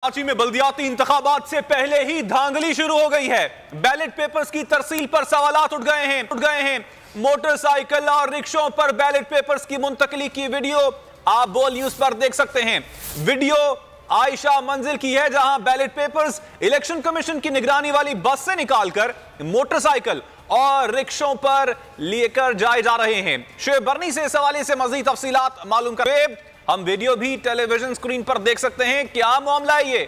कराची में बल्दियाती इंतखाबात से पहले ही धांधली शुरू हो गई है। बैलेट पेपर्स की तरसील पर सवालात उठ गए हैं। मोटरसाइकिल और रिक्शों पर बैलेट पेपर्स की मुंतकली की वीडियो आप बोल न्यूज पर देख सकते हैं। वीडियो आयशा मंजिल की है, जहां बैलेट पेपर्स इलेक्शन कमीशन की निगरानी वाली बस से निकालकर मोटरसाइकिल और रिक्शों पर लेकर जाए जा रहे हैं। शुएब बर्नी से इस हवाले से मजीद तफसीलात मालूम कर। हम वीडियो भी टेलीविजन स्क्रीन पर देख सकते हैं, क्या मामला है ये?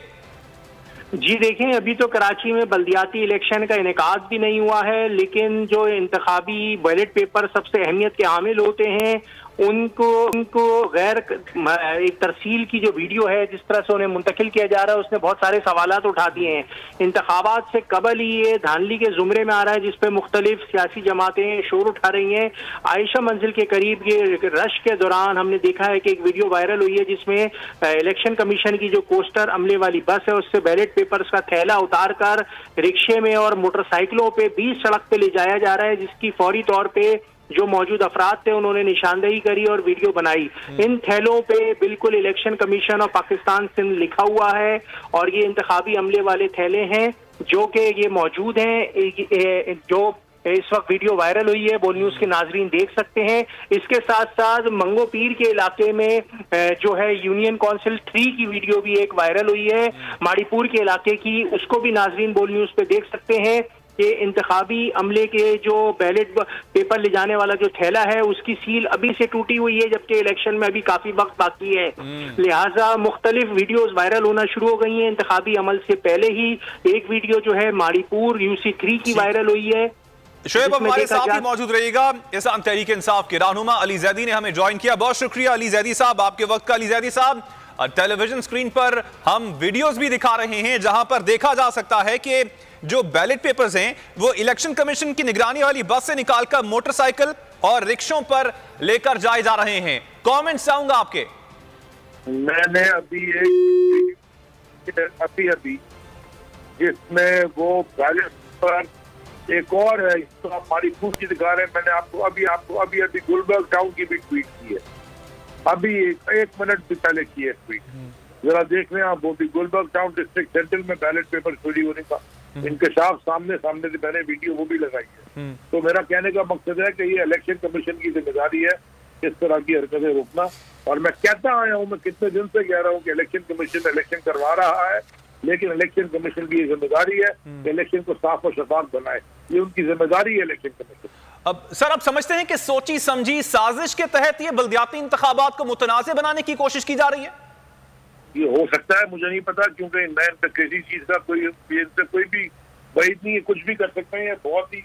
जी देखें, अभी तो कराची में बल्दियाती इलेक्शन का इनेकाद भी नहीं हुआ है, लेकिन जो इंतखाबी बैलेट पेपर सबसे अहमियत के हामिल होते हैं उनको गैर एक तरसील की जो वीडियो है, जिस तरह से उन्हें मुंतकिल किया जा रहा है, उसने बहुत सारे सवालात उठा दिए हैं। इंतखाबात से कबल ही ये धांधली के जुमरे में आ रहा है, जिसपे मुख्तलिफ सियासी जमातें शोर उठा रही हैं। आयशा मंजिल के करीब ये रश के दौरान हमने देखा है कि एक वीडियो वायरल हुई है, जिसमें इलेक्शन कमीशन की जो कोस्टर अमले वाली बस है, उससे बैलेट पेपर्स का थैला उतार कर रिक्शे में और मोटरसाइकिलों पे बीच सड़क पे ले जाया जा रहा है, जिसकी फौरी तौर पे जो मौजूद अफराद थे उन्होंने निशानदेही करी और वीडियो बनाई। इन थैलों पे बिल्कुल इलेक्शन कमीशन और पाकिस्तान सिंध लिखा हुआ है और ये इंतखाबी अमले वाले थैले हैं जो कि ये मौजूद हैं। जो इस वक्त वीडियो वायरल हुई है, बोल न्यूज के नाजरीन देख सकते हैं। इसके साथ साथ मंगो पीर के इलाके में जो है यूनियन काउंसिल 3 की वीडियो भी एक वायरल हुई है, माड़ीपुर के इलाके की, उसको भी नाजरीन बोल न्यूज पे देख सकते हैं कि इंतखाबी अमले के जो बैलेट पेपर ले जाने वाला जो थैला है उसकी सील अभी से टूटी हुई है, जबकि इलेक्शन में अभी काफी वक्त बाकी है। लिहाजा मुख्तलिफ वीडियोस वायरल होना शुरू हो गई हैं। इंतखाबी अमल से पहले ही एक वीडियो जो है माड़ीपुर UC 3 की वायरल हुई है। शुएब, हमारे साथ ही मौजूद रहिएगा। इस्लाम तहरीक इंसाफ के रहनुमा अली जैदी ने हमें ज्वाइन किया। बहुत शुक्रिया अली जैदी साहब, आपके वक्त का। अली जैदी साहब, टेलीविजन स्क्रीन पर हम वीडियोस भी दिखा रहे हैं जहां पर देखा जा सकता है कि जो बैलेट पेपर्स हैं वो इलेक्शन कमीशन की निगरानी वाली बस से निकालकर मोटरसाइकिल और रिक्शों पर लेकर जाए जा रहे हैं। कमेंट्स चाहूंगा आपके। मैंने अभी जिसमें वो बैलेट पर एक और है, तो आप माड़ीपुर की दिखा रहे हैं। मैंने आपको अभी गुलबर्ग टाउन की भी ट्वीट की है, अभी एक मिनट भी पहले की है ट्वीट। जरा देख रहे हैं आप, वो भी गुलबर्ग टाउन डिस्ट्रिक्ट सेंटर में बैलेट पेपर चोरी होने का इंकशाफ सामने से मैंने वीडियो वो भी लगाई है। तो मेरा कहने का मकसद है कि ये इलेक्शन कमीशन की जिम्मेदारी है इस तरह की हरकतें रोकना। और मैं कहता आया हूँ, मैं कितने दिन से कह रहा हूँ कि इलेक्शन कमीशन इलेक्शन करवा रहा है, लेकिन इलेक्शन कमीशन की जिम्मेदारी है कि इलेक्शन को साफ और शफाफ बनाए। ये उनकी जिम्मेदारी है इलेक्शन कमीशन। अब सर, आप समझते हैं कि सोची समझी साजिश के तहत ये बल्दियाती इंतखाबात को मुतनाज़ बनाने की कोशिश की जा रही है? ये हो सकता है, मुझे नहीं पता, क्योंकि मैं किसी चीज का कोई भी वहीद नहीं है, कुछ भी कर सकते हैं। बहुत ही